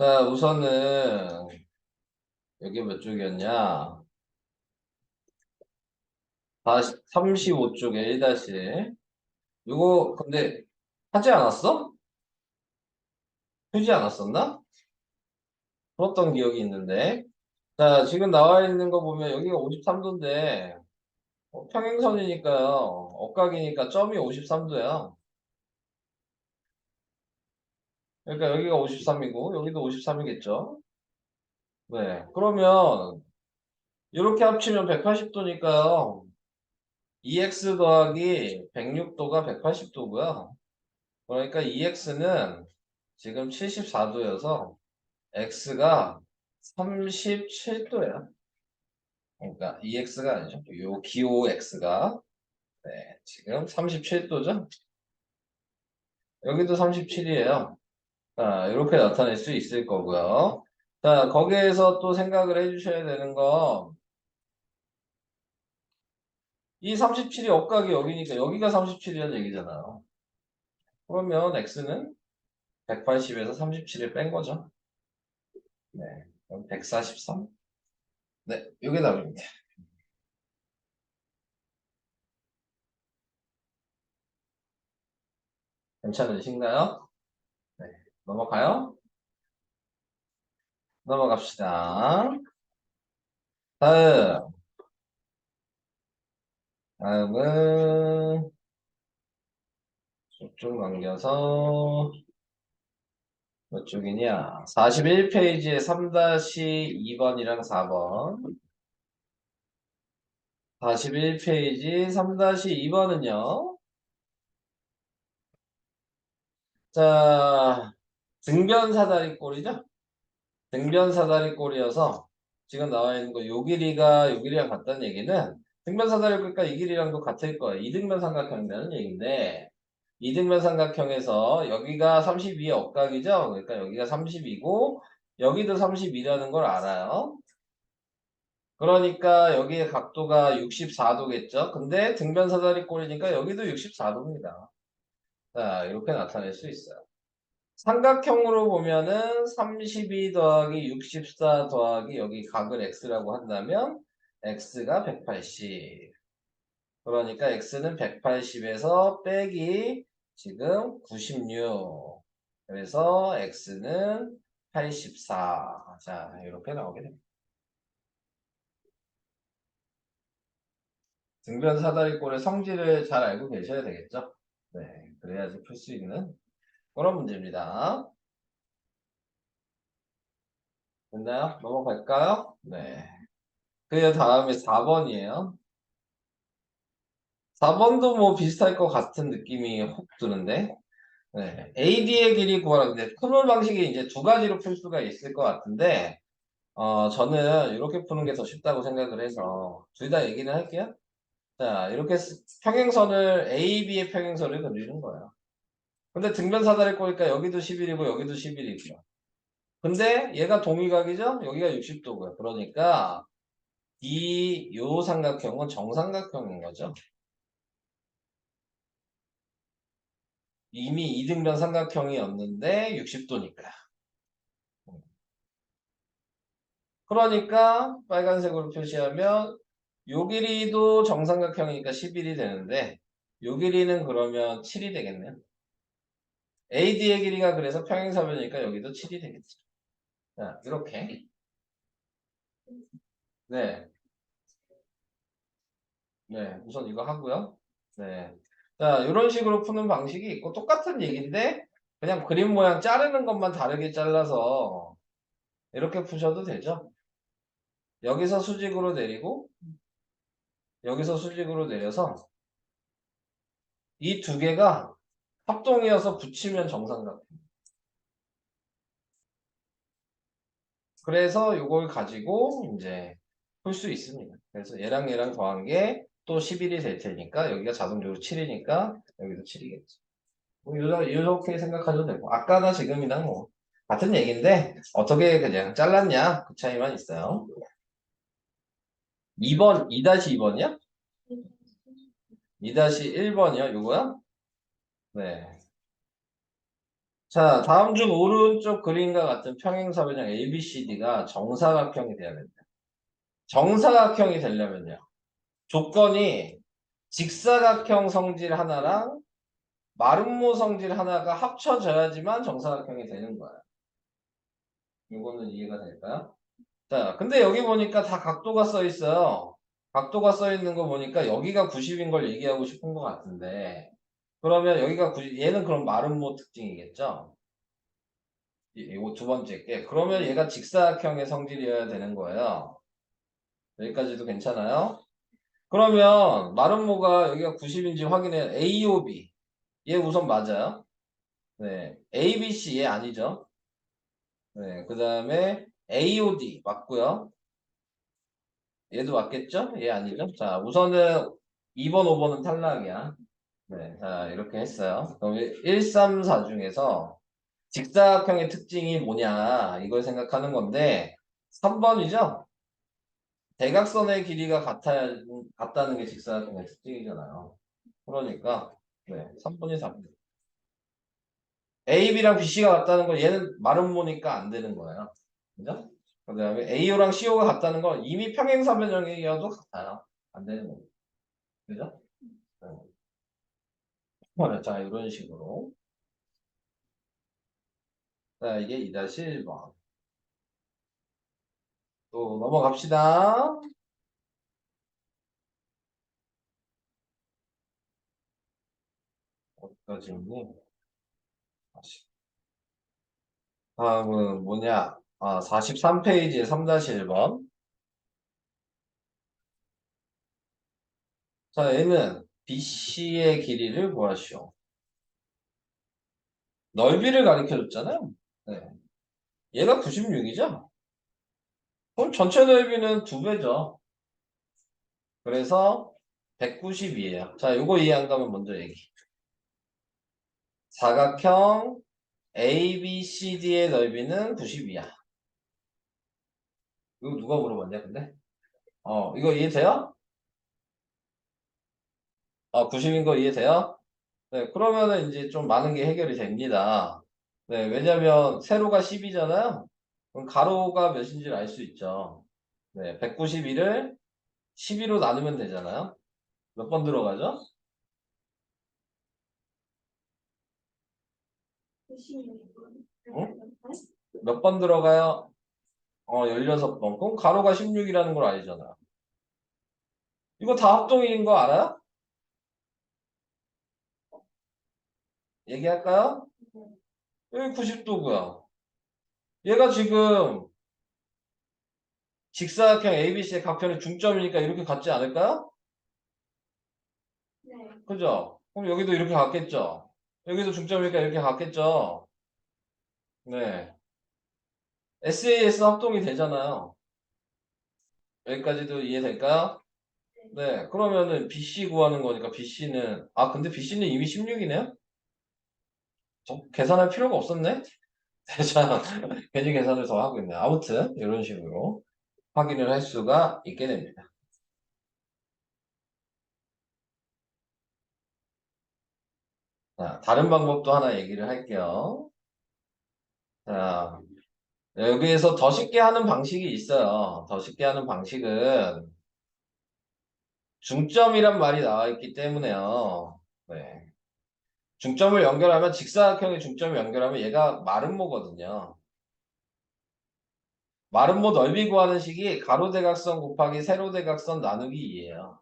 자, 우선은 여기 몇 쪽이었냐? 35쪽에 1다시. 이거 근데 하지 않았어? 풀지 않았었나? 풀었던 기억이 있는데. 자, 지금 나와 있는 거 보면 여기가 53도인데 평행선이니까요. 억각이니까 점이 53도야. 그러니까 여기가 53이고 여기도 53이겠죠? 네. 그러면 이렇게 합치면 180도니까요. 2x 더하기 106도가 180도고요. 그러니까 EX는 지금 74도여서 X가 37도야. 그러니까 EX가 아니죠. 요 기호 X가 네, 지금 37도죠. 여기도 37이에요. 자, 이렇게 나타낼 수 있을 거고요. 자, 거기에서 또 생각을 해주셔야 되는 거, 이 37이 억각이 여기니까 여기가 37이라는 얘기잖아요. 그러면 X는 180에서 37을 뺀 거죠. 네, 그럼 143. 네, 이게 답입니다. 괜찮으신가요? 네, 넘어가요? 넘어갑시다. 다음, 다음은 쭉 넘겨서 몇 쪽이냐? 41페이지에 3-2번이랑 4번. 41페이지 3-2번은요. 자, 등변사다리꼴이죠? 등변사다리꼴이어서 지금 나와 있는 거 요 길이가 요 길이랑 같다는 얘기는 등변사다리꼴이니까 이 길이랑도 같을 거예요. 이등변 삼각형이라는 얘기인데 이등변 삼각형에서 여기가 32의 억각이죠. 그러니까 여기가 32고 여기도 32라는 걸 알아요. 그러니까 여기의 각도가 64도겠죠. 근데 등변 사다리꼴이니까 여기도 64도입니다. 자, 이렇게 나타낼 수 있어요. 삼각형으로 보면은 32 더하기 64 더하기 여기 각을 x라고 한다면 x가 180. 그러니까 x는 180에서 빼기 지금 96. 그래서 x는 84. 자, 이렇게 나오게 됩니다. 등변 사다리꼴의 성질을 잘 알고 계셔야 되겠죠? 네, 그래야지 풀 수 있는 그런 문제입니다. 됐나요? 넘어갈까요? 네. 그 다음에 4번이에요. 4번도 뭐 비슷할 것 같은 느낌이 혹 드는데, 네. AD의 길이 구하라는데, 푸는 방식이 이제 두 가지로 풀 수가 있을 것 같은데, 저는 이렇게 푸는 게 더 쉽다고 생각을 해서, 둘 다 얘기는 할게요. 자, 이렇게 평행선을, AB의 평행선을 그리는 거예요. 근데 등변 사다리 꼬니까 여기도 11이고, 여기도 11이고요. 근데 얘가 동의각이죠? 여기가 60도고요. 그러니까, 요 삼각형은 정삼각형인 거죠. 이미 이등변 삼각형이었는데 60도니까. 그러니까 빨간색으로 표시하면 요 길이도 정삼각형이니까 11이 되는데 요 길이는 그러면 7이 되겠네요. AD의 길이가 그래서 평행사변이니까 여기도 7이 되겠죠. 자, 이렇게. 네. 네. 우선 이거 하고요. 네. 자, 이런 식으로 푸는 방식이 있고 똑같은 얘기인데 그냥 그림 모양 자르는 것만 다르게 잘라서 이렇게 푸셔도 되죠. 여기서 수직으로 내리고 여기서 수직으로 내려서 이 두 개가 합동이어서 붙이면 정삼각형. 그래서 이걸 가지고 이제 풀 수 있습니다. 그래서 얘랑 얘랑 더한 게 또 11이 될 테니까 여기가 자동적으로 7이니까 여기도 7이겠죠. 뭐 이렇게 생각하셔도 되고 아까나 지금이나 뭐 같은 얘기인데 어떻게 그냥 잘랐냐 그 차이만 있어요. 2번 2-2번이야? 2-1번이요? 요거야? 네. 자, 다음 중 오른쪽 그림과 같은 평행사변형 ABCD가 정사각형이 돼야 된다. 정사각형이 되려면요. 조건이 직사각형 성질 하나랑 마름모 성질 하나가 합쳐져야지만 정사각형이 되는 거야. 이거는 이해가 될까요? 자, 근데 여기 보니까 다 각도가 써 있어요. 각도가 써 있는 거 보니까 여기가 90인 걸 얘기하고 싶은 것 같은데, 그러면 여기가 90, 얘는 그럼 마름모 특징이겠죠? 이거 두 번째 게. 그러면 얘가 직사각형의 성질이어야 되는 거예요. 여기까지도 괜찮아요? 그러면 마름모가 여기가 90인지 확인해. AOB. 얘 우선 맞아요? 네. ABC 얘 아니죠? 네. 그 다음에 AOD 맞고요. 얘도 맞겠죠? 얘 아니죠? 자, 우선은 2번, 5번은 탈락이야. 네. 자, 이렇게 했어요. 그럼 1, 3, 4 중에서 직사각형의 특징이 뭐냐, 이걸 생각하는 건데, 3번이죠? 대각선의 길이가 같다는 게 직사각형의 특징이잖아요. 그러니까, 네. 3번이 3번. AB랑 BC가 같다는 건 얘는 마름모니까 안 되는 거예요. 그죠? 그 다음에 AO랑 CO가 같다는 건 이미 평행사변형이어도 같아요. 안 되는 거예요. 그죠? 자, 이런 식으로. 자, 이게 2-1번. 또 넘어갑시다. 어디까지 있니? 다음은 뭐냐? 43페이지에 3-1번. 자, 얘는 BC의 길이를 구하시오. 넓이를 가리켜 줬잖아요. 네. 얘가 96이죠? 그럼 전체 넓이는 2배죠. 그래서 190이에요. 자, 요거 이해 안 가면 먼저 얘기. 사각형 ABCD의 넓이는 90이야. 이거 누가 물어봤냐, 근데? 이거 이해돼요? 90인 거 이해돼요? 네, 그러면은 이제 좀 많은 게 해결이 됩니다. 네, 왜냐면 세로가 10이잖아요. 그럼 가로가 몇인지를 알 수 있죠. 네, 191을 12로 나누면 되잖아요. 몇 번 들어가죠? 응? 몇 번 들어가요? 16번. 그럼 가로가 16이라는 걸 알잖아. 이거 다 합동인 거 알아요? 얘기할까요? 여기 90도고요. 얘가 지금 직사각형 ABC의 각편의 중점이니까 이렇게 같지 않을까요? 그죠? 그럼 여기도 이렇게 같겠죠? 여기도 중점이니까 이렇게 같겠죠? 네. SAS 합동이 되잖아요. 여기까지도 이해될까요? 네. 그러면은 BC 구하는 거니까 BC는, 근데 BC는 이미 16이네요? 계산할 필요가 없었네? 자, 괜히 계산을 더 하고 있네. 아무튼, 이런 식으로 확인을 할 수가 있게 됩니다. 자, 다른 방법도 하나 얘기를 할게요. 자, 여기에서 더 쉽게 하는 방식이 있어요. 더 쉽게 하는 방식은 중점이란 말이 나와 있기 때문에요. 네. 중점을 연결하면 직사각형의 중점을 연결하면 얘가 마름모거든요. 마름모 넓이 구하는 식이 가로대각선 곱하기 세로대각선 나누기 2예요.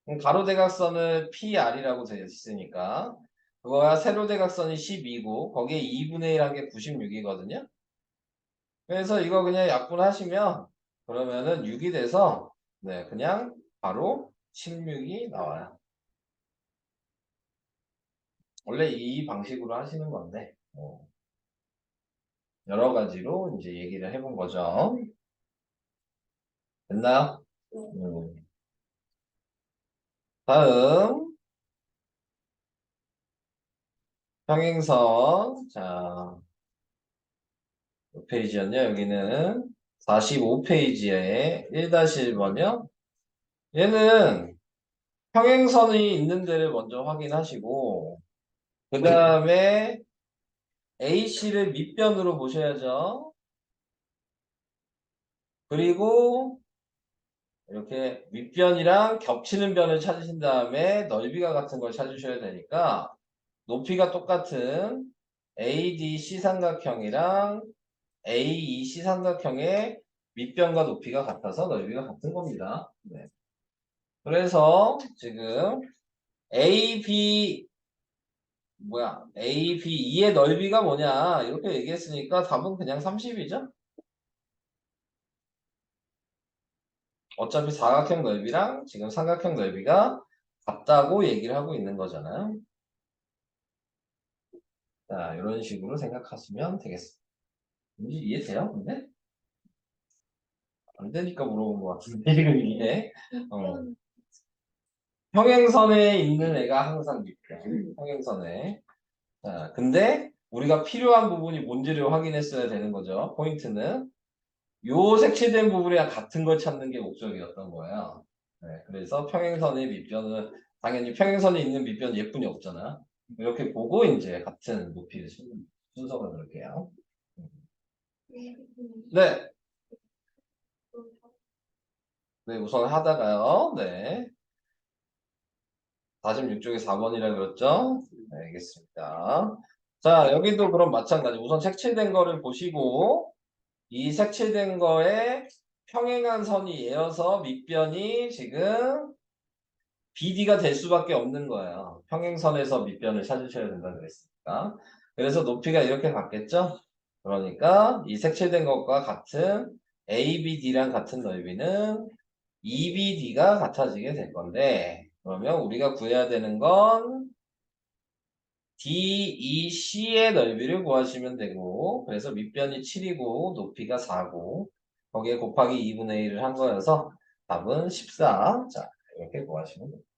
그럼 가로대각선을 PR이라고 되어 있으니까 그거야 세로대각선이 12고 거기에 2분의 1 한 게 96이거든요. 그래서 이거 그냥 약분하시면 그러면은 6이 돼서 네, 그냥 바로 16이 나와요. 원래 이 방식으로 하시는 건데 여러 가지로 이제 얘기를 해본 거죠. 됐나요? 다음 평행선. 자, 몇 페이지였냐? 여기는 45페이지에 1-1번이요. 얘는 평행선이 있는 데를 먼저 확인하시고 그 다음에 AC를 밑변으로 보셔야죠. 그리고 이렇게 윗변이랑 겹치는 변을 찾으신 다음에 넓이가 같은 걸 찾으셔야 되니까 높이가 똑같은 ADC 삼각형이랑 AEC 삼각형의 밑변과 높이가 같아서 넓이가 같은 겁니다. 네. 그래서 지금 ABE의 넓이가 뭐냐 이렇게 얘기했으니까 답은 그냥 30이죠. 어차피 사각형 넓이랑 지금 삼각형 넓이가 같다고 얘기를 하고 있는 거잖아요. 자, 이런 식으로 생각하시면 되겠습니다. 뭔지 이해돼요? 근데? 안 되니까 물어본 것 같은데, 지금 이게. 어. 평행선에 있는 애가 항상 밑변. 평행선에. 자, 근데 우리가 필요한 부분이 뭔지를 확인했어야 되는 거죠. 포인트는. 요 색칠된 부분이랑 같은 걸 찾는 게 목적이었던 거예요. 네, 그래서 평행선의 밑변은 당연히 평행선에 있는 밑변 예쁜이 없잖아. 이렇게 보고 이제 같은 높이를 순서가 그럴게요. 네, 네 우선 하다가요. 네, 46쪽에 4번이라 그랬죠? 네, 알겠습니다. 자, 여기도 그럼 마찬가지. 우선 색칠된 거를 보시고 이 색칠된 거에 평행한 선이 이어서 밑변이 지금 BD가 될 수밖에 없는 거예요. 평행선에서 밑변을 찾으셔야 된다 그랬으니까. 그래서 높이가 이렇게 같겠죠? 그러니까 이 색칠된 것과 같은 ABD랑 같은 넓이는 EBD가 같아지게 될 건데 그러면 우리가 구해야 되는 건 DEC의 넓이를 구하시면 되고 그래서 밑변이 7이고 높이가 4고 거기에 곱하기 2분의 1을 한 거여서 답은 14. 자, 이렇게 구하시면 됩니다.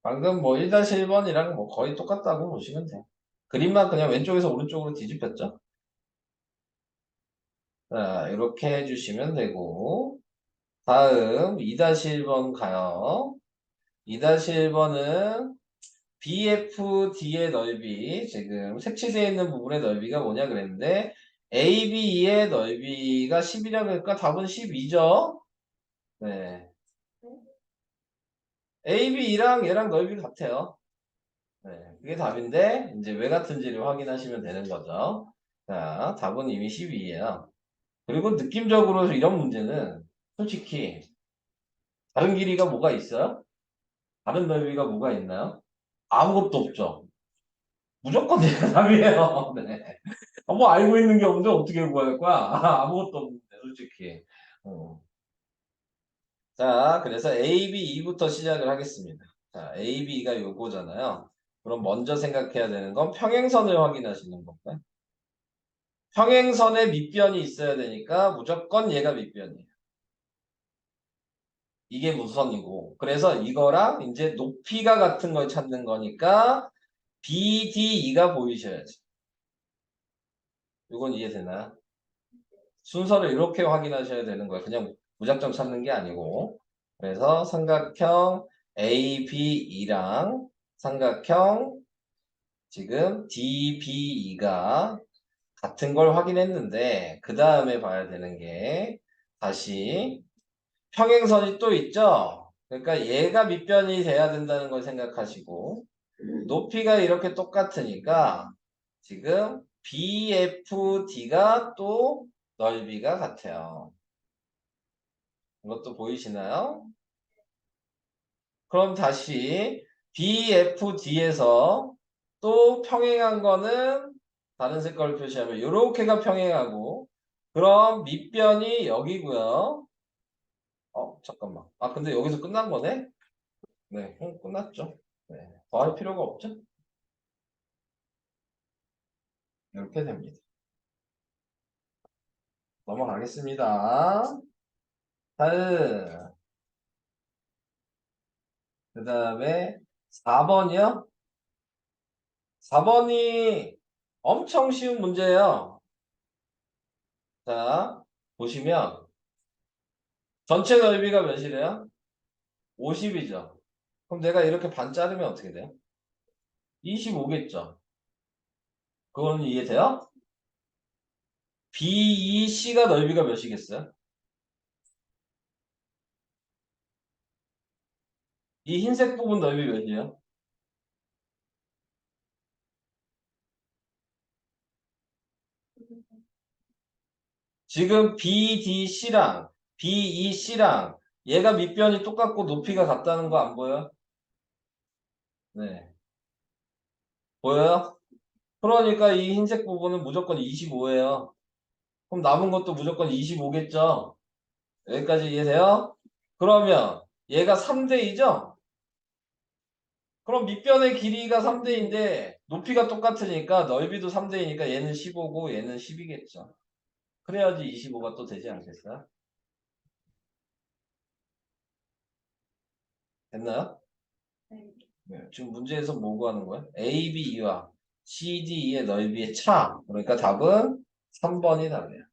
방금 뭐 1-1번이랑 뭐 거의 똑같다고 보시면 돼요. 그림만 그냥 왼쪽에서 오른쪽으로 뒤집혔죠? 자, 이렇게 해주시면 되고 다음 2-1번 가요. 2-1번은 BFD의 넓이 지금 색칠되어 있는 부분의 넓이가 뭐냐 그랬는데 AB의 넓이가 10이라 그러니까 답은 12죠? 네. AB랑 얘랑 넓이 같아요. 네. 그게 답인데 이제 왜 같은지를 확인하시면 되는 거죠. 자, 답은 이미 12예요. 그리고 느낌적으로 이런 문제는 솔직히 다른 길이가 뭐가 있어요? 다른 넓이가 뭐가 있나요? 아무것도 없죠. 무조건 얘가 답이에요. 네. 뭐 알고 있는 게 없는데 어떻게 구할 거야? 아무것도 없는데 솔직히. 어. 자, 그래서 A, B, E부터 시작을 하겠습니다. 자, A, B가 요거잖아요. 그럼 먼저 생각해야 되는 건 평행선을 확인하시는 건가요? 평행선에 밑변이 있어야 되니까 무조건 얘가 밑변이에요. 이게 무선이고. 그래서 이거랑 이제 높이가 같은 걸 찾는 거니까 BDE가 보이셔야지. 이건 이해되나요? 순서를 이렇게 확인하셔야 되는 거예요. 그냥 무작정 찾는 게 아니고. 그래서 삼각형 ABE랑 삼각형 지금 DBE가 같은 걸 확인했는데 그 다음에 봐야 되는 게 다시 평행선이 또 있죠? 그러니까 얘가 밑변이 돼야 된다는 걸 생각하시고 높이가 이렇게 똑같으니까 지금 BFD가 또 넓이가 같아요. 이것도 보이시나요? 그럼 다시 BFD에서 또 평행한 거는 다른 색깔을 표시하면 이렇게가 평행하고 그럼 밑변이 여기고요. 잠깐만. 근데 여기서 끝난 거네? 네, 끝났죠. 네, 더 할 필요가 없죠? 이렇게 됩니다. 넘어가겠습니다. 다음, 그 다음에 4번이요? 4번이 엄청 쉬운 문제예요. 자, 보시면 전체 넓이가 몇이래요? 50이죠. 그럼 내가 이렇게 반 자르면 어떻게 돼요? 25겠죠. 그건 이해돼요? BEC가 넓이가 몇이겠어요? 이 흰색 부분 넓이 몇이에요? 지금 BDC랑 BEC랑 얘가 밑변이 똑같고 높이가 같다는 거 안 보여요? 네. 보여요? 그러니까 이 흰색 부분은 무조건 25예요. 그럼 남은 것도 무조건 25겠죠? 여기까지 이해돼요? 그러면 얘가 3대이죠? 그럼 밑변의 길이가 3대인데 높이가 똑같으니까 넓이도 3대이니까 얘는 15고 얘는 10이겠죠. 그래야지 25가 또 되지 않겠어요? 됐나요? 네. 지금 문제에서 뭐 구하는 거야? ABE와 CDE의 넓이의 차. 그러니까 답은 3번이 답이에요.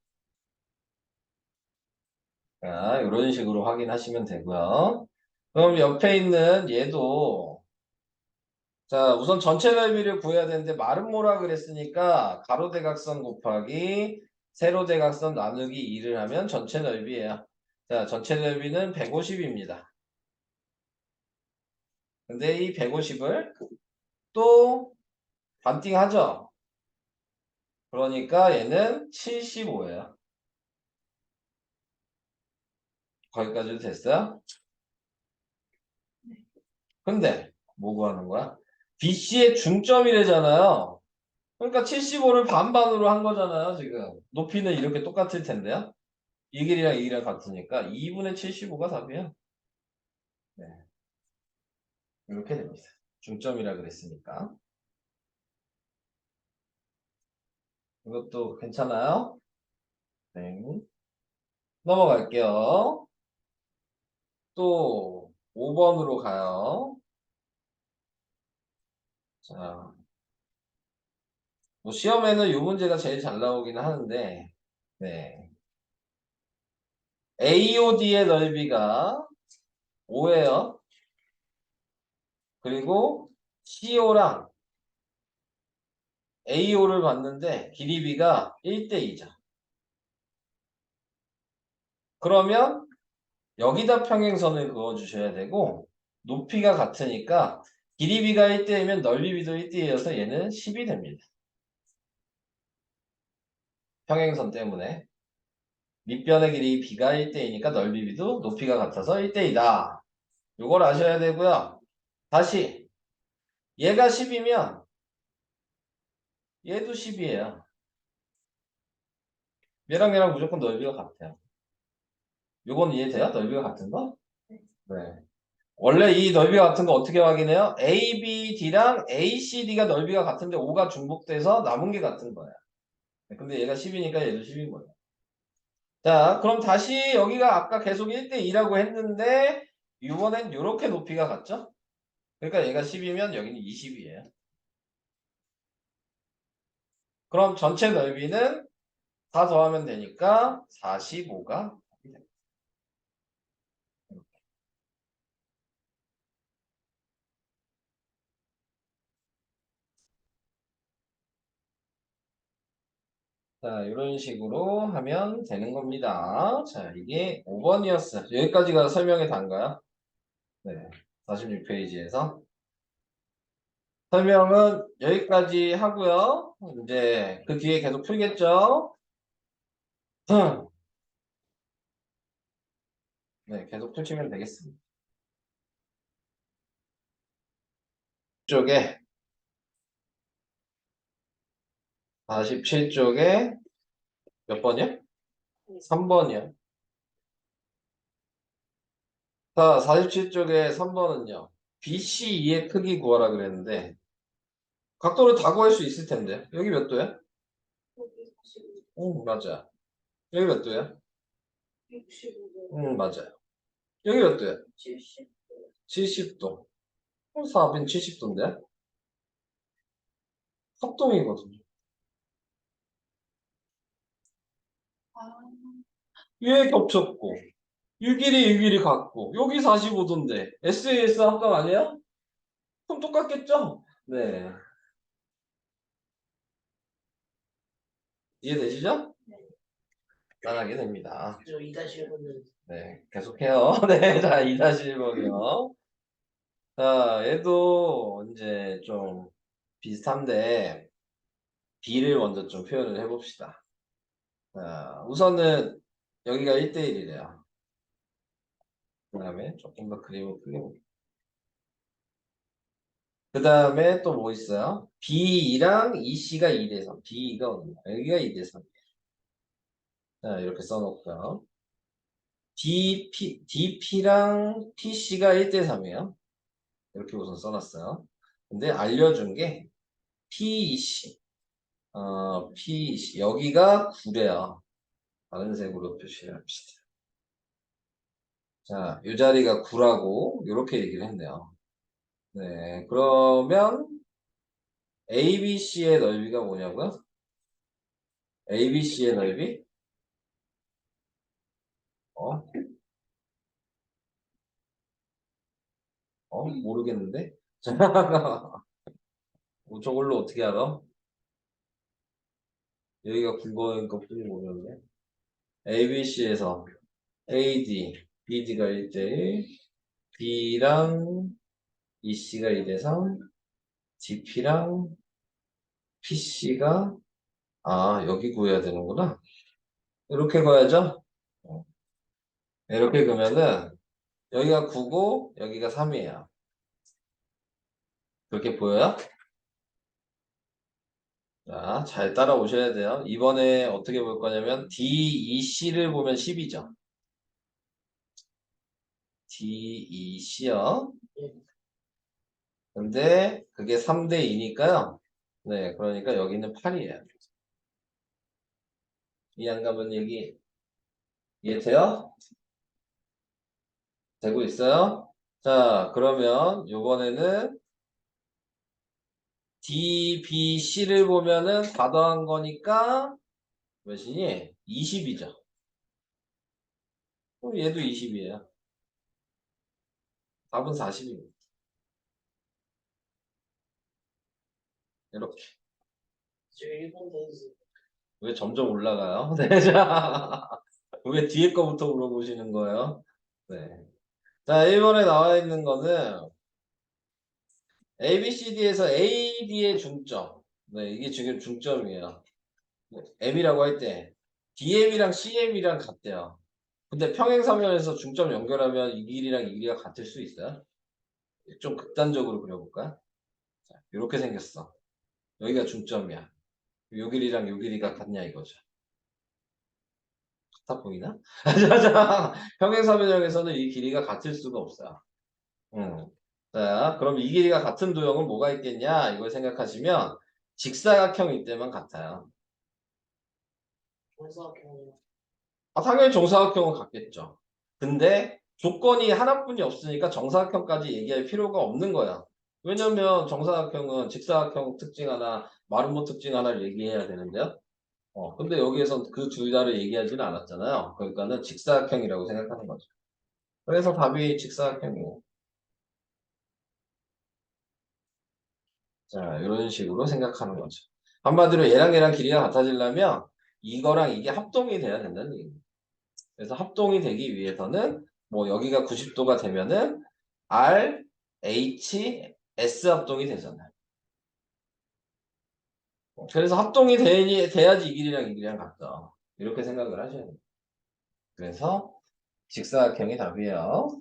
자, 이런 식으로 확인하시면 되고요. 그럼 옆에 있는 얘도 자, 우선 전체 넓이를 구해야 되는데 마름모라 그랬으니까 가로대각선 곱하기 세로대각선 나누기 2를 하면 전체 넓이에요. 자, 전체 넓이는 150입니다. 근데 이 150을 또 반띵하죠. 그러니까 얘는 75예요. 거기까지도 됐어요? 근데 뭐 구하는 거야? BC의 중점이래잖아요. 그러니까 75를 반반으로 한 거잖아요, 지금. 높이는 이렇게 똑같을 텐데요. 이 길이랑 이 길이랑 같으니까 2분의 75가 답이에요. 네, 이렇게 됩니다. 중점이라 그랬으니까. 이것도 괜찮아요? 네. 넘어갈게요. 또 5번으로 가요. 자, 뭐 시험에는 이 문제가 제일 잘 나오긴 하는데, 네. AOD의 넓이가 5예요. 그리고 CO랑 AO를 봤는데 길이비가 1대2죠. 그러면 여기다 평행선을 그어주셔야 되고 높이가 같으니까 길이비가 1대1면 넓이비도 1대1이어서 얘는 10이 됩니다. 평행선 때문에. 밑변의 길이 b가 1대2니까 넓이비도 높이가 같아서 1대2다. 이걸 아셔야 되고요. 다시 얘가 10이면 얘도 10이에요. 얘랑 무조건 넓이가 같아요. 요건 이해돼요? 넓이가 같은 거? 네. 원래 이 넓이가 같은 거 어떻게 확인해요? ABD랑 ACD가 넓이가 같은데 5가 중복돼서 남은 게 같은 거야. 근데 얘가 10이니까 얘도 10인 거예요. 자, 그럼 다시 여기가 아까 계속 1대2라고 했는데 이번엔 이렇게 높이가 같죠? 그러니까 얘가 10이면 여기는 20이에요. 그럼 전체 넓이는 다 더하면 되니까 45가. 자, 이런 식으로 하면 되는 겁니다. 자, 이게 5번이었어요. 여기까지가 설명이 단가요? 네. 46페이지에서. 설명은 여기까지 하고요. 이제 그 뒤에 계속 풀겠죠? 네, 계속 푸시면 되겠습니다. 쪽에 47쪽에 몇 번이요? 3번이요. 자, 47쪽에 3번은요. BC2의 크기 구하라 그랬는데 각도를 다 구할 수 있을 텐데 여기 몇 도야? 맞아. 여기 몇 도야? 맞아요. 여기 몇 도야? 70도. 4빈 70도인데? 합동이거든요. 위에 겹쳤고, 이 길이 같고, 여기 45도인데, SAS 합동 아니야? 그럼 똑같겠죠? 네. 이해되시죠? 간단하게 됩니다. 저 2-1번은 네, 계속해요. 네, 자, 2-1번이요. 자, 얘도 이제 좀 비슷한데, B를 먼저 좀 표현을 해봅시다. 자, 우선은 여기가 1대1이래요. 그 다음에 조금 더 그림을 크게 볼게요. 그 다음에 또 뭐 있어요? B랑 EC가 2대3. B가 어디냐? 여기가 2대3. 자, 이렇게 써놓고요. DP랑 PC가 1대3이에요. 이렇게 우선 써놨어요. 근데 알려준 게 PEC. PEC. 여기가 9래요. 다른 색으로 표시를 합시다. 자, 이 자리가 9라고 이렇게 얘기를 했네요. 네, 그러면 ABC의 넓이가 뭐냐고요? ABC의 넓이? 어? 모르겠는데? 저걸로 어떻게 알아? 여기가 굵어인 것뿐이 모르는데. ABC에서 AD, BD가 1대1, B랑 EC가 2대3, DP랑 PC가, 여기 구해야 되는구나. 이렇게 구해야죠? 어, 이렇게 그러면은, 여기가 9고, 여기가 3이에요. 그렇게 보여요? 자, 잘 따라오셔야 돼요. 이번에 어떻게 볼 거냐면, DEC를 보면 10이죠. DEC요. 근데 그게 3대 2니까요. 네, 그러니까 여기는 8이에요. 이 안 가면 얘기 이해돼요? 되고 있어요? 자, 그러면 요번에는 DBC를 보면은 다 더한 거니까 몇이니? 20이죠. 그럼 얘도 20이에요. 답은 40입니다. 이렇게. 저 1번 대지. 왜 점점 올라가요? 네, 자, 왜 뒤에 거부터 물어보시는 거예요? 네. 자, 1번에 나와 있는 거는 ABCD에서 AD의 중점. 네, 이게 지금 중점이에요. M이라고 할 때 DM이랑 CM이랑 같대요. 근데 평행사면에서 중점 연결하면 이 길이랑 이 길이가 같을 수 있어요? 좀 극단적으로 그려볼까? 자, 이렇게 생겼어. 여기가 중점이야. 요 길이랑 요 길이가 같냐 이거죠. 같아 보이나? 자, 평행사변형에서는 이 길이가 같을 수가 없어요. 자, 그럼 이 길이가 같은 도형은 뭐가 있겠냐? 이걸 생각하시면 직사각형일 때만 같아요. 정사각형이요. 당연히 정사각형은 같겠죠. 근데 조건이 하나뿐이 없으니까 정사각형까지 얘기할 필요가 없는 거야. 왜냐면 정사각형은 직사각형 특징 하나, 마름모 특징 하나를 얘기해야 되는데요. 근데 여기에서 그 둘 다를 얘기하지는 않았잖아요. 그러니까는 직사각형이라고 생각하는 거죠. 그래서 답이 직사각형이에요. 자, 이런 식으로 생각하는 거죠. 한마디로 얘랑 길이가 같아지려면 이거랑 이게 합동이 돼야 된다는 얘기예요. 그래서 합동이 되기 위해서는 뭐 여기가 90도가 되면은 R, H, S 합동이 되잖아요. 그래서 합동이 돼야지 이 길이랑 이 길이랑 같다. 이렇게 생각을 하셔야 돼요. 그래서 직사각형이 답이에요.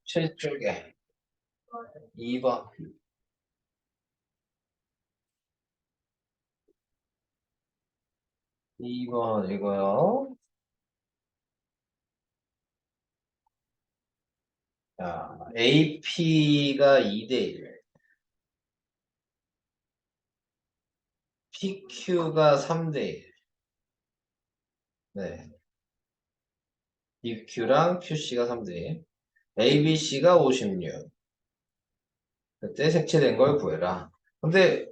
최쪽에 2번. 2번 이거요. 자, AP가 2대1, PQ가 3대1. 네. DQ랑 QC가 3대1. ABC가 56. 그때 색칠된 걸 구해라. 근데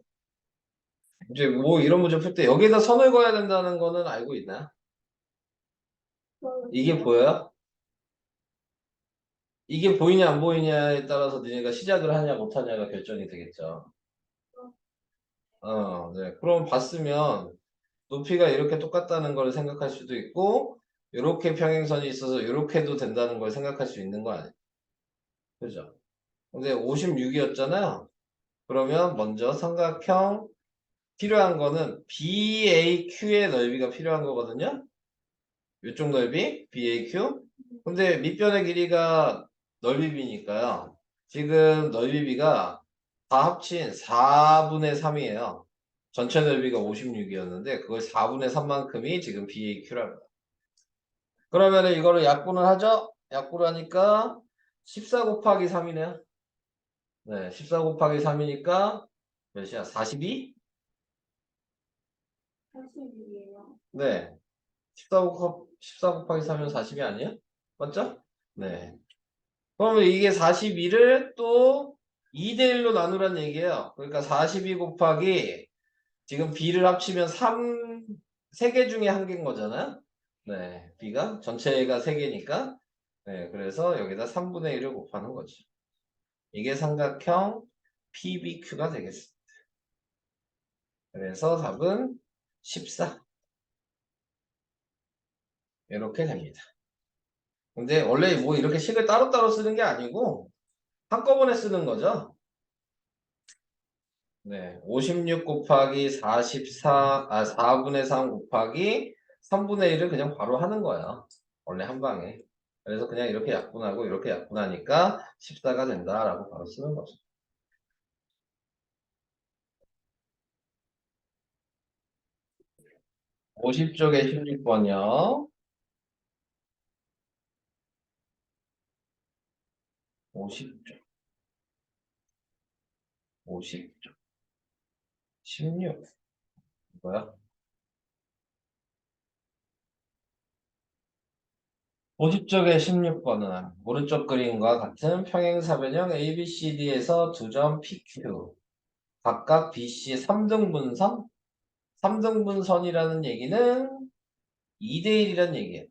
이제 뭐 이런 문제 풀 때 여기에다 선을 그어야 된다는 거는 알고 있나? 이게 보여요? 이게 보이냐 안 보이냐에 따라서 너네가 시작을 하냐 못 하냐가 결정이 되겠죠. 네. 그럼 봤으면 높이가 이렇게 똑같다는 걸 생각할 수도 있고 이렇게 평행선이 있어서 이렇게도 된다는 걸 생각할 수 있는 거 아니에요? 그죠? 근데 56이었잖아요. 그러면 먼저 삼각형 필요한 거는 BAQ의 넓이가 필요한 거거든요. 이쪽 넓이 BAQ. 근데 밑변의 길이가 넓이 b니까요. 지금 넓이 b가 다 합친 4분의 3이에요. 전체 넓이가 56이었는데 그걸 4분의 3만큼이 지금 BAQ라고. 그러면은 이거를 약분을 하죠? 약분을 하니까 14 곱하기 3이네요. 네, 14 곱하기 3이니까 몇이야? 42? 80이에요. 네. 14 곱하기 3이면 40이 아니에요? 맞죠? 네. 그러면 이게 42를 또 2대 1로 나누란 얘기예요. 그러니까 42 곱하기 지금 b를 합치면 3개 중에 한 개인 거잖아요. 네. b가 전체가 3개니까. 네. 그래서 여기다 3분의 1을 곱하는 거죠. 이게 삼각형 PBQ가 되겠습니다. 그래서 답은 14. 이렇게 됩니다. 근데 원래 뭐 이렇게 식을 따로따로 쓰는 게 아니고 한꺼번에 쓰는 거죠. 네. 56 곱하기 4분의 3 곱하기 3분의 1을 그냥 바로 하는 거예요. 원래 한 방에. 그래서 그냥 이렇게 약분하고 이렇게 약분하니까 14가 된다라고 바로 쓰는 거죠. 50쪽에 16번이요. 50쪽. 50쪽. 16. 뭐야? 50쪽의 16번은 오른쪽 그림과 같은 평행사변형 ABCD에서 두 점 PQ. 각각 BC의 3등분선? 3등분선이라는 얘기는 2대1이란 얘기예요.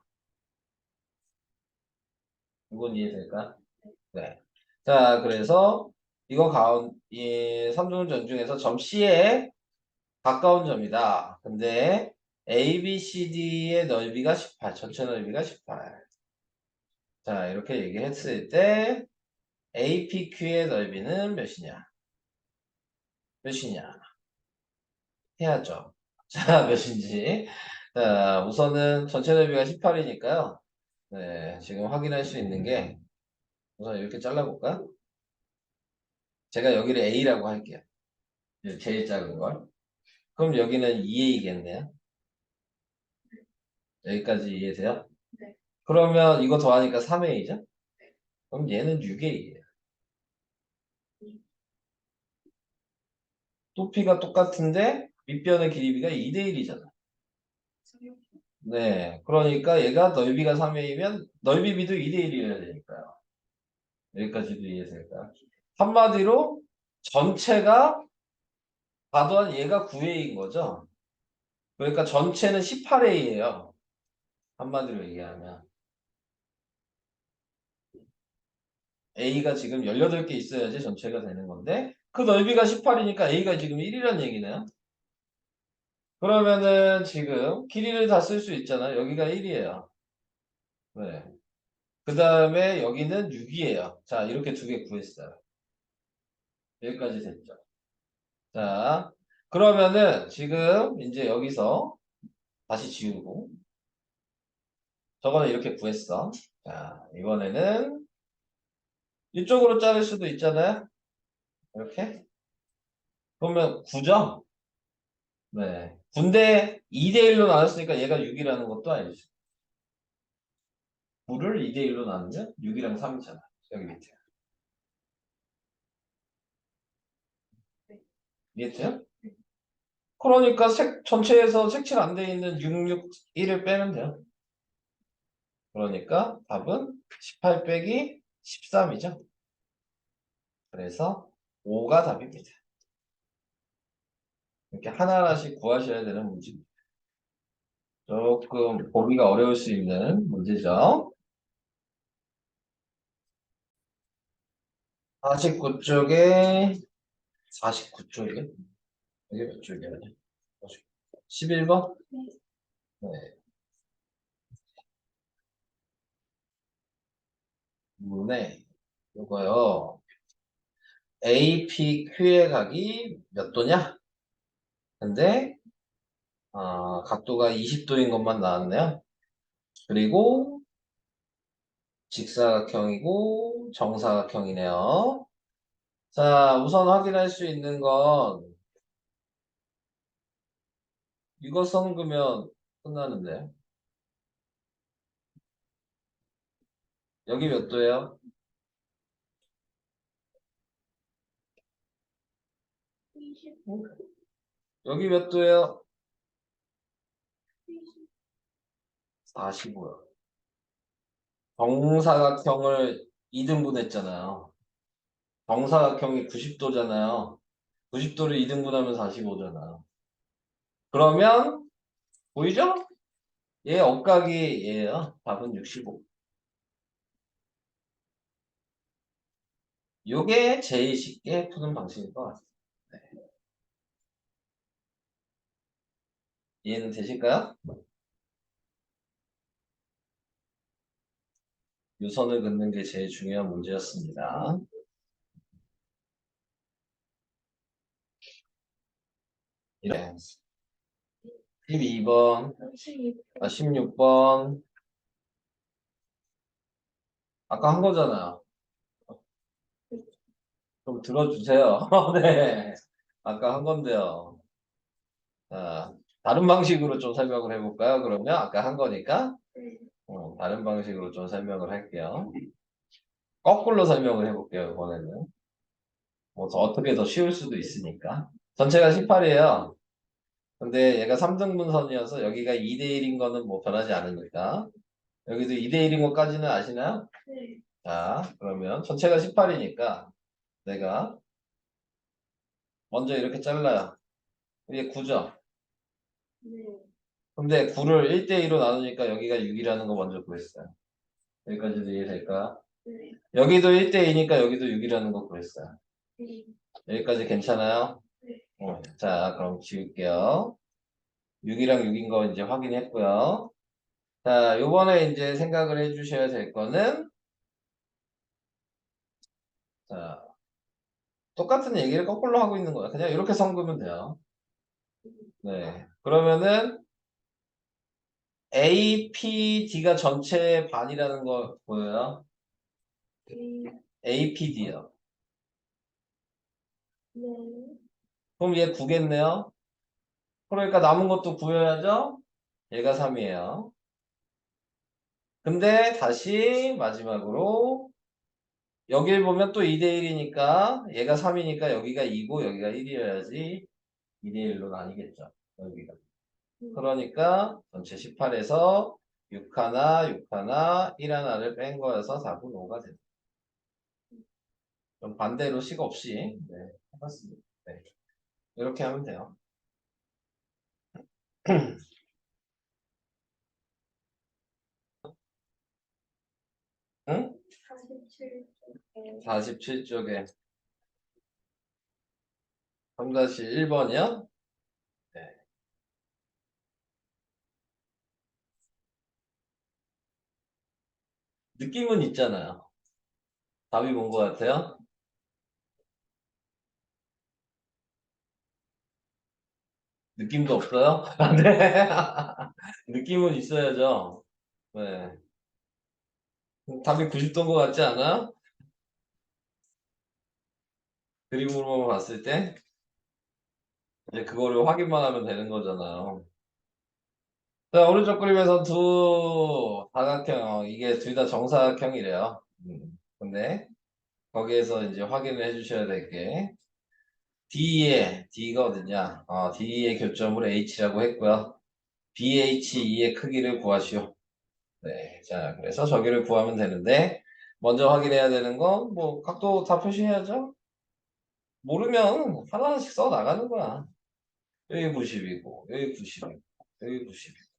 이건 이해될까? 네. 자, 그래서 이거 이 3등분전 중에서 점 C에 가까운 점이다. 근데 ABCD의 넓이가 18, 전체 넓이가 18. 자, 이렇게 얘기했을 때 APQ의 넓이는 몇이냐? 몇이냐? 해야죠. 자, 몇인지. 자, 우선은 전체 넓이가 18이니까요. 네, 지금 확인할 수 있는 게 우선 이렇게 잘라볼까? 제가 여기를 A라고 할게요. 제일 작은 걸. 그럼 여기는 2A겠네요. 여기까지 이해돼요? 네. 그러면 이거 더하니까 3A죠? 그럼 얘는 6A예요. 높이가 똑같은데 밑변의 길이가 2대1이잖아. 네. 그러니까 얘가 넓이가 3A면 넓이 B도 2대1이어야 되니까요. 여기까지도 이해될까? 한마디로 전체가 과도한 얘가 9A인 거죠. 그러니까 전체는 18A예요. 한마디로 얘기하면. A가 지금 18개 있어야지 전체가 되는 건데 그 넓이가 18이니까 A가 지금 1이란 얘기네요. 그러면은 지금 길이를 다 쓸 수 있잖아. 여기가 1이에요. 네. 그 다음에 여기는 6이에요. 자, 이렇게 두 개 구했어요. 여기까지 됐죠. 자, 그러면은 지금 이제 여기서 다시 지우고 저거는 이렇게 구했어. 자, 이번에는 이쪽으로 자를 수도 있잖아요. 이렇게. 그러면 9점? 네. 군대 2대1로 나눴으니까 얘가 6이라는 것도 알죠. 9를 2대1로 나누면 6이랑 3이잖아. 여기 밑에. 이해돼요? 그러니까 전체에서 색칠 안 돼 있는 6, 6, 1을 빼면 돼요. 그러니까 답은 18 빼기 13이죠. 그래서 5가 답입니다. 이렇게 하나하나씩 구하셔야 되는 문제입니다. 조금 보기가 어려울 수 있는 문제죠. 49쪽에 49쪽에 이게 몇 쪽이야? 11번? 네. 문에 이거요. APQ의 각이 몇 도냐? 근데 각도가 20도인 것만 나왔네요. 그리고 직사각형이고 정사각형이네요. 자, 우선 확인할 수 있는 건 이거 섞으면 끝나는데 여기 몇 도예요? 여기 몇 도예요? 45요. 정사각형을 2등분 했잖아요. 정사각형이 90도잖아요. 90도를 2등분하면 45잖아요. 그러면 보이죠? 얘 억각이 얘예요. 답은 65. 요게 제일 쉽게 푸는 방식일 것 같아요. 네. 이해는 되실까요? 유선을 긋는 게 제일 중요한 문제였습니다. 네. 12번, 16번. 아까 한 거잖아요. 좀 들어주세요. 네. 아까 한 건데요. 자, 다른 방식으로 좀 설명을 해볼까요? 그러면 아까 한 거니까 다른 방식으로 좀 설명을 할게요. 거꾸로 설명을 해볼게요. 이번에는. 뭐 어떻게 더 쉬울 수도 있으니까. 전체가 18이에요. 근데 얘가 3등분선이어서 여기가 2대1인 거는 뭐 변하지 않으니까. 여기도 2대1인 것까지는 아시나요? 네. 자, 그러면 전체가 18이니까 내가 먼저 이렇게 잘라요. 이게 9죠? 네. 근데 9를 1대2로 나누니까 여기가 6이라는 거 먼저 구했어요. 여기까지도 이해될까? 네. 여기도 1대2니까 여기도 6이라는 거 구했어요. 네. 여기까지 괜찮아요? 네. 자, 그럼 지울게요. 6이랑 6인 거 이제 확인했고요. 자, 요번에 이제 생각을 해주셔야 될 거는, 자, 똑같은 얘기를 거꾸로 하고 있는 거야. 그냥 이렇게 섞으면 돼요. 네. 그러면은, APD가 전체 반이라는 거 보여요? 네. APD요. 네. 그럼 얘 9겠네요? 그러니까 남은 것도 구해야죠? 얘가 3이에요. 근데 다시 마지막으로 여길 보면 또 2대1이니까 얘가 3이니까 여기가 2고 여기가 1이어야지 2대1로 나뉘겠죠. 여기가. 그러니까 전체 18에서 6 하나, 6 하나, 1 하나를 뺀 거여서 4분 5가 됩니다. 좀 반대로 식 없이 네, 해봤습니다. 네. 이렇게 하면 돼요. 응? 47. 47쪽에 3-1번이요? 네. 느낌은 있잖아요. 답이 뭔 것 같아요? 느낌도 없어요? 네. 느낌은 있어야죠. 네. 답이 90도인 것 같지 않아? 그림으로만 봤을 때 이제 그거를 확인만 하면 되는 거잖아요. 자, 오른쪽 그림에서 두 다각형, 이게 둘 다 정사각형이래요. 근데 거기에서 이제 확인을 해주셔야 될 게 D가 어디냐? D의 교점을 H라고 했고요. BH2의 크기를 구하시오. 네, 자, 그래서 저기를 구하면 되는데 먼저 확인해야 되는 건 뭐 각도 다 표시해야죠. 모르면 하나씩 써 나가는 거야. 여기 90이고, 여기 90이고, 여기 90이고.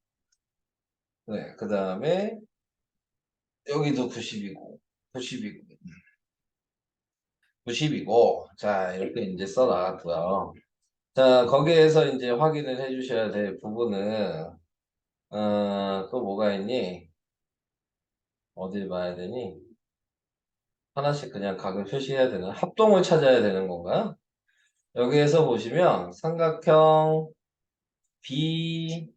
네, 그 다음에 여기도 90이고, 90이고, 90이고. 자, 이렇게 이제 써 나갔고요. 자, 거기에서 이제 확인을 해 주셔야 될 부분은, 또 뭐가 있니? 어딜 봐야 되니? 하나씩 그냥 각을 표시해야 되는, 합동을 찾아야 되는 건가요? 여기에서 보시면 삼각형 BGC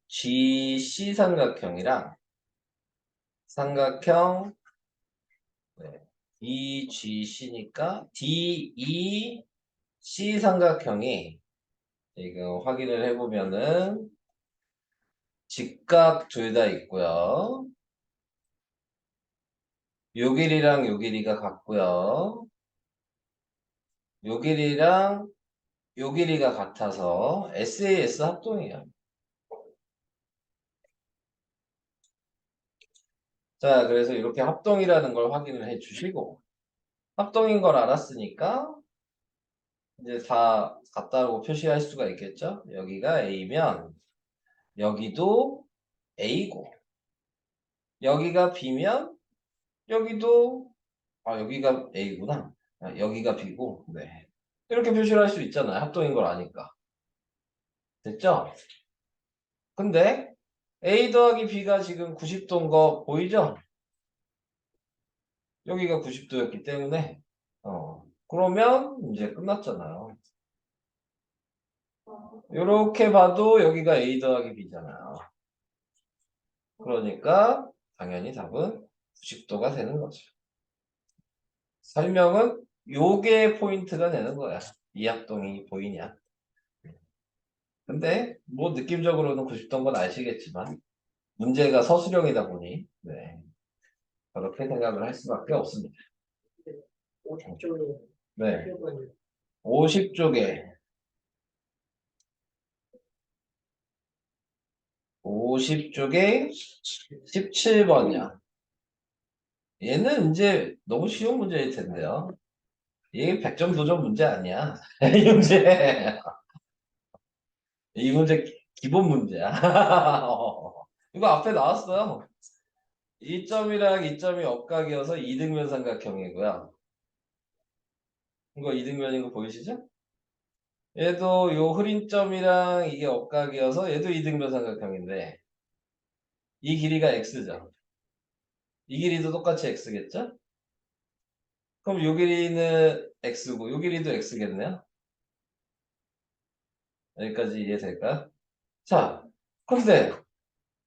삼각형이랑 삼각형 네, BGC니까 DEC 삼각형이 지금 확인을 해보면은 직각 둘 다 있고요. 요 길이랑 요 길이가 같고요. 요 길이랑 요 길이가 같아서 SAS 합동이에요. 자, 그래서 이렇게 합동이라는 걸 확인을 해 주시고 합동인 걸 알았으니까 이제 다 같다고 표시할 수가 있겠죠? 여기가 A면 여기도 A고 여기가 B면 여기도 여기가 A구나. 여기가 B고 네. 이렇게 표시를 할 수 있잖아요. 합동인 걸 아니까. 됐죠? 근데 A 더하기 B가 지금 90도인 거 보이죠? 여기가 90도였기 때문에 그러면 이제 끝났잖아요. 이렇게 봐도 여기가 A 더하기 B잖아요. 그러니까 당연히 답은 90도가 되는 거죠. 설명은 요게 포인트가 되는 거야. 이 합동이 보이냐. 근데 뭐 느낌적으로는 90도인 건 아시겠지만 문제가 서술형이다 보니 네, 그렇게 생각을 할 수밖에 없습니다. 50쪽에 네, 7번이 50쪽에 50쪽에 17번이야. 얘는 이제 너무 쉬운 문제일 텐데요. 이게 100점 도전 문제 아니야. 이 문제. 이 문제 기본 문제야. 이거 앞에 나왔어요. 2점이랑 2점이 억각이어서 이등변 삼각형이고요. 이거 이등변인 거 보이시죠? 얘도 요 흐린 점이랑 이게 억각이어서 얘도 이등변 삼각형인데 이 길이가 x죠. 이 길이도 똑같이 x겠죠? 그럼 요 길이는 x고 요 길이도 x겠네요. 여기까지 이해될까요? 자, 근데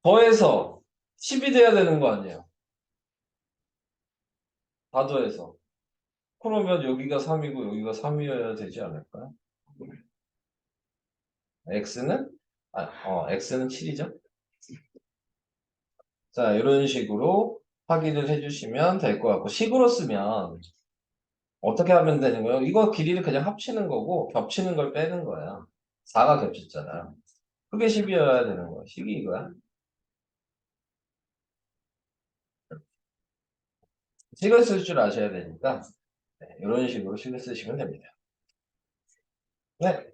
더해서 10이 돼야 되는 거 아니에요? 다 더해서. 그러면 여기가 3이고 여기가 3이어야 되지 않을까요? x는 x는 7이죠. 자, 이런 식으로 확인을 해주시면 될 것 같고 식으로 쓰면 어떻게 하면 되는 거예요? 이거 길이를 그냥 합치는 거고 겹치는 걸 빼는 거야. 4가 겹쳤잖아요. 그게 10이어야 되는 거야. 식이 이거야. 식을 쓸 줄 아셔야 되니까 네, 이런 식으로 식을 쓰시면 됩니다. 네.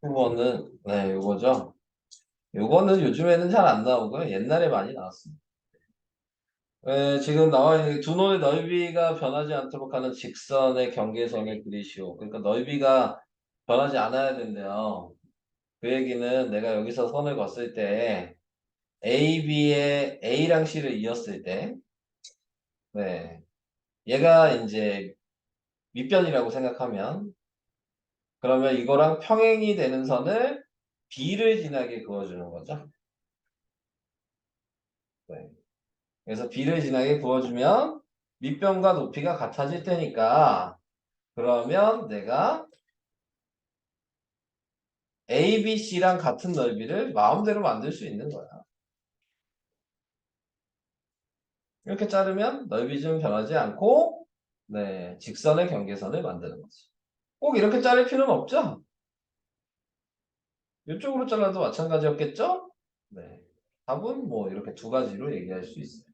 9번은 네, 요거죠. 요거는 요즘에는 잘 안 나오고요. 옛날에 많이 나왔습니다. 지금 나와 있는 두 논의 넓이가 변하지 않도록 하는 직선의 경계선을 그리시오. 그러니까 넓이가 변하지 않아야 된대요. 그 얘기는 내가 여기서 선을 그었을 때 A, B에 A랑 C를 이었을 때 네, 얘가 이제 밑변이라고 생각하면 그러면 이거랑 평행이 되는 선을 B를 지나게 그어주는 거죠. 네. 그래서 B를 지나게 그어주면 밑변과 높이가 같아질 테니까 그러면 내가 A, B, C랑 같은 넓이를 마음대로 만들 수 있는 거야. 이렇게 자르면 넓이 좀 변하지 않고 네, 직선의 경계선을 만드는 거지. 꼭 이렇게 자를 필요는 없죠? 이쪽으로 잘라도 마찬가지였겠죠? 네. 답은 뭐 이렇게 두 가지로 얘기할 수 있어요.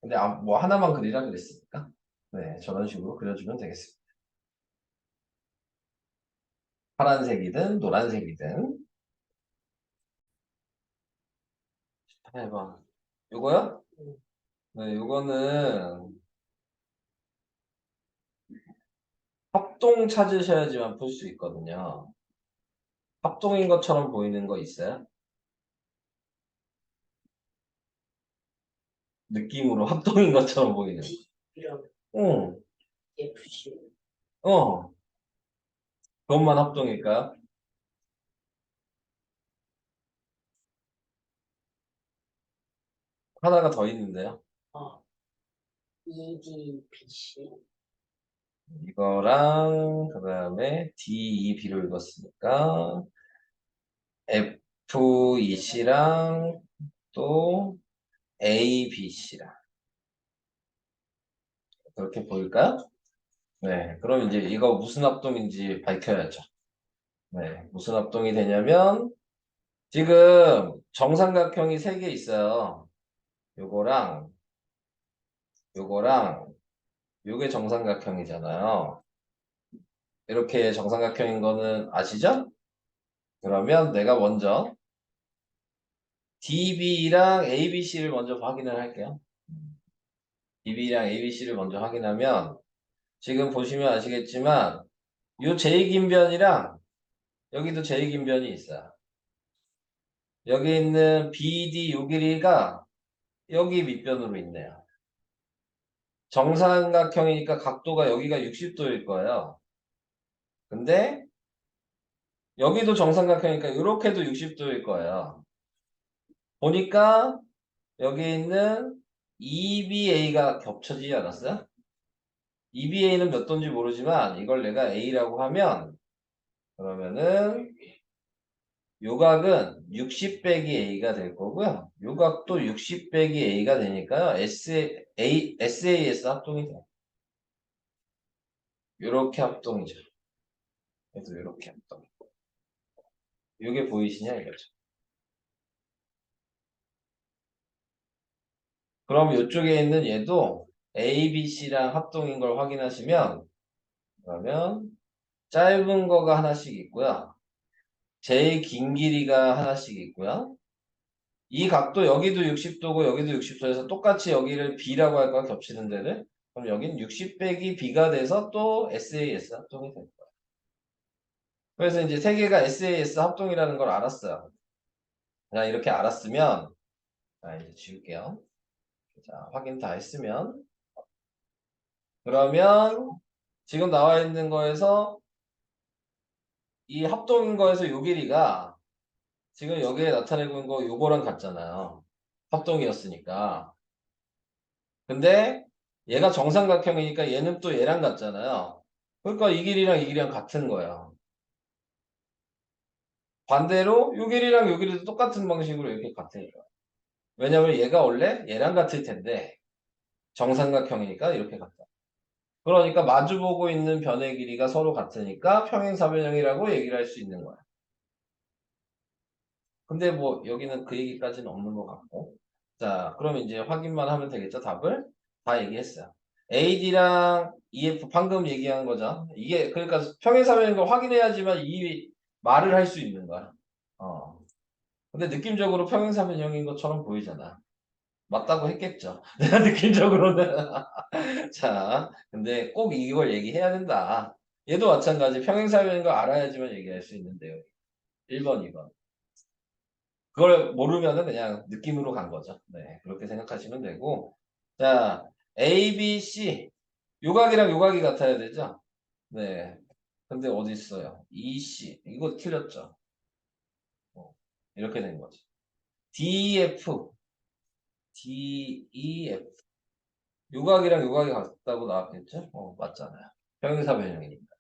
근데 뭐 하나만 그리라 그랬으니까 네, 저런 식으로 그려주면 되겠습니다. 파란색이든 노란색이든. 해봐. 요거요? 네, 요거는 합동 찾으셔야지만 풀 수 있거든요. 합동인 것처럼 보이는 거 있어요? 느낌으로 합동인 것처럼 보이는 거. 이런 응, FC 어, 그것만 합동일까요? 하나가 더 있는데요. EDPC 이거랑 그 다음에 DEB로 읽었으니까 FEC랑 또 ABC랑 그렇게 보일까요? 네, 그럼 이제 이거 무슨 합동인지 밝혀야죠. 네, 무슨 합동이 되냐면 지금 정삼각형이 3개 있어요. 요거랑 요거랑 요게 정삼각형이잖아요. 이렇게 정삼각형인 거는 아시죠? 그러면 내가 먼저 DB랑 ABC를 먼저 확인을 할게요. DB랑 ABC를 먼저 확인하면 지금 보시면 아시겠지만 요 제2긴변이랑 여기도 제2긴변이 있어요. 여기 있는 BD 요 길이가 여기 밑변으로 있네요. 정삼각형이니까 각도가 여기가 60도일 거예요. 근데 여기도 정삼각형이니까 이렇게도 60도일 거예요. 보니까 여기 있는 EBA가 겹쳐지지 않았어요? EBA는 몇 도인지 모르지만 이걸 내가 A라고 하면 그러면은 요각은 60 빼기 A가 될 거고요. 요각도 60 빼기 A가 되니까요. SAS 합동이 돼요. 요렇게 합동이죠. 그래서 요렇게 합동. 요게 보이시냐 이거죠. 그럼 요쪽에 있는 얘도 A, B, C랑 합동인 걸 확인하시면 그러면 짧은 거가 하나씩 있고요. 제일 긴 길이가 하나씩 있고요. 이 각도 여기도 60도고 여기도 60도에서 똑같이 여기를 B라고 할 거야 겹치는 데를. 그럼 여긴 60 빼기 B가 돼서 또 SAS 합동이 될 거야. 그래서 이제 세 개가 SAS 합동이라는 걸 알았어요. 자, 이렇게 알았으면 자, 이제 지울게요. 자, 확인 다 했으면 그러면 지금 나와 있는 거에서 이 합동인 거에서 요 길이가 지금 여기에 나타내고 있는 거 요거랑 같잖아요. 합동이었으니까. 근데 얘가 정삼각형이니까 얘는 또 얘랑 같잖아요. 그러니까 이 길이랑 이 길이랑 같은 거예요. 반대로 요 길이랑 요 길이도 똑같은 방식으로 이렇게 같은 거예요. 왜냐면 얘가 원래 얘랑 같을 텐데 정삼각형이니까 이렇게 같다. 그러니까 마주보고 있는 변의 길이가 서로 같으니까 평행사변형이라고 얘기를 할 수 있는 거야. 근데 뭐 여기는 그 얘기까지는 없는 것 같고. 자, 그럼 이제 확인만 하면 되겠죠? 답을 다 얘기했어요. AD랑 EF 방금 얘기한 거죠. 이게 그러니까 평행사변인 걸 확인해야지만 이 말을 할 수 있는 거야. 어. 근데 느낌적으로 평행사변형인 것처럼 보이잖아. 맞다고 했겠죠. 내가 느낌적으로는. 자, 근데 꼭 이걸 얘기해야 된다. 얘도 마찬가지 평행사변인 걸 알아야지만 얘기할 수 있는데요. 1번, 2번. 그걸 모르면은 그냥 느낌으로 간 거죠. 네, 그렇게 생각하시면 되고. 자, A, B, C. 요각이랑 요각이 같아야 되죠? 네. 근데 어디 있어요? E, C. 이거 틀렸죠? 이렇게 된 거죠. D, F. D, E, F. 요각이랑 요각이 같다고 나왔겠죠? 맞잖아요. 평행사변형이니까.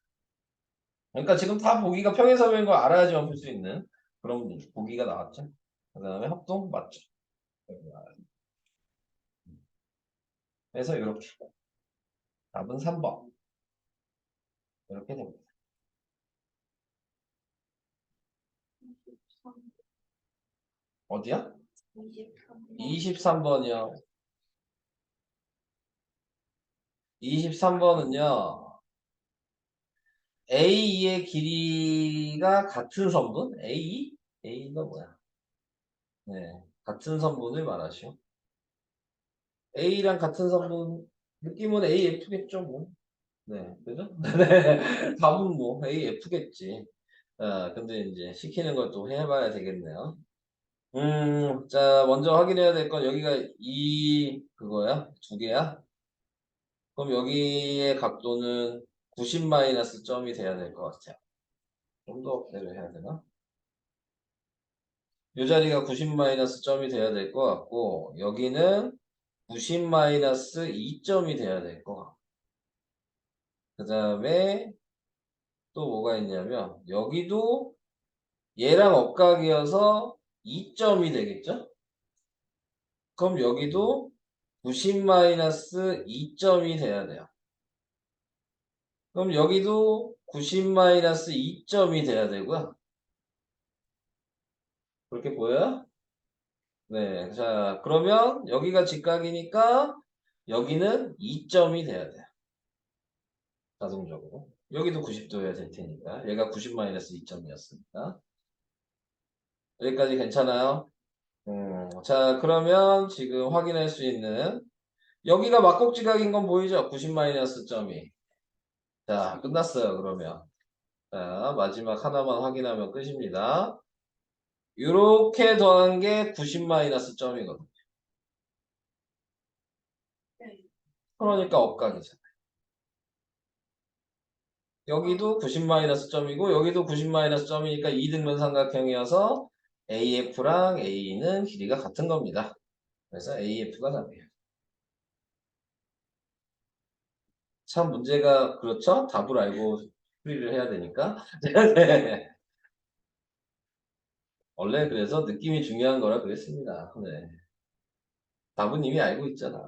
그러니까 지금 다 보기가 평행사변인 걸 알아야지만 풀 수 있는 그런 보기가 나왔죠. 그 다음에 합동 맞죠. 그래서 이렇게 답은 3번 이렇게 됩니다. 23, 어디야? 23번. 23번이요. 23번은요. A2의 길이가 같은 선분? A2? A가 뭐야? 네, 같은 선분을 말하시오. A랑 같은 선분, 느낌은 AF겠죠, 뭐. 네, 그죠? 네, 답은 뭐 AF겠지. 아, 근데 이제 시키는 걸 또 해봐야 되겠네요. 자, 먼저 확인해야 될 건 여기가 그거야? 두 개야? 그럼 여기의 각도는 90 마이너스 점이 돼야 될 것 같아요. 좀 더 업데이트 해야 되나? 이 자리가 90 마이너스 점이 돼야 될 것 같고, 여기는 90 마이너스 2점이 돼야 될 것 같고, 그 다음에 또 뭐가 있냐면, 여기도 얘랑 억각이어서 2점이 되겠죠? 그럼 여기도 90 마이너스 2점이 돼야 돼요. 그럼 여기도 90 마이너스 2점이 돼야 되고요. 그렇게 보여요? 네. 자, 그러면 여기가 직각이니까 여기는 2점이 돼야 돼요. 자동적으로. 여기도 90도여야 될 테니까. 얘가 90 마이너스 2점이었으니까. 여기까지 괜찮아요? 자, 그러면 지금 확인할 수 있는 여기가 막곡지각인 건 보이죠? 90 마이너스 점이. 자, 끝났어요, 그러면. 자, 마지막 하나만 확인하면 끝입니다. 이렇게 더한 게 90 마이너스 점이거든요. 네. 그러니까 억각이죠. 여기도 90 마이너스 점이고 여기도 90 마이너스 점이니까 이등변 삼각형이어서 AF랑 AE는 길이가 같은 겁니다. 그래서 AF가 답이에요. 참 문제가 그렇죠? 답을 알고 풀이를 해야 되니까. 네. 원래 그래서 느낌이 중요한 거라 그랬습니다. 네. 답은 이미 알고 있잖아.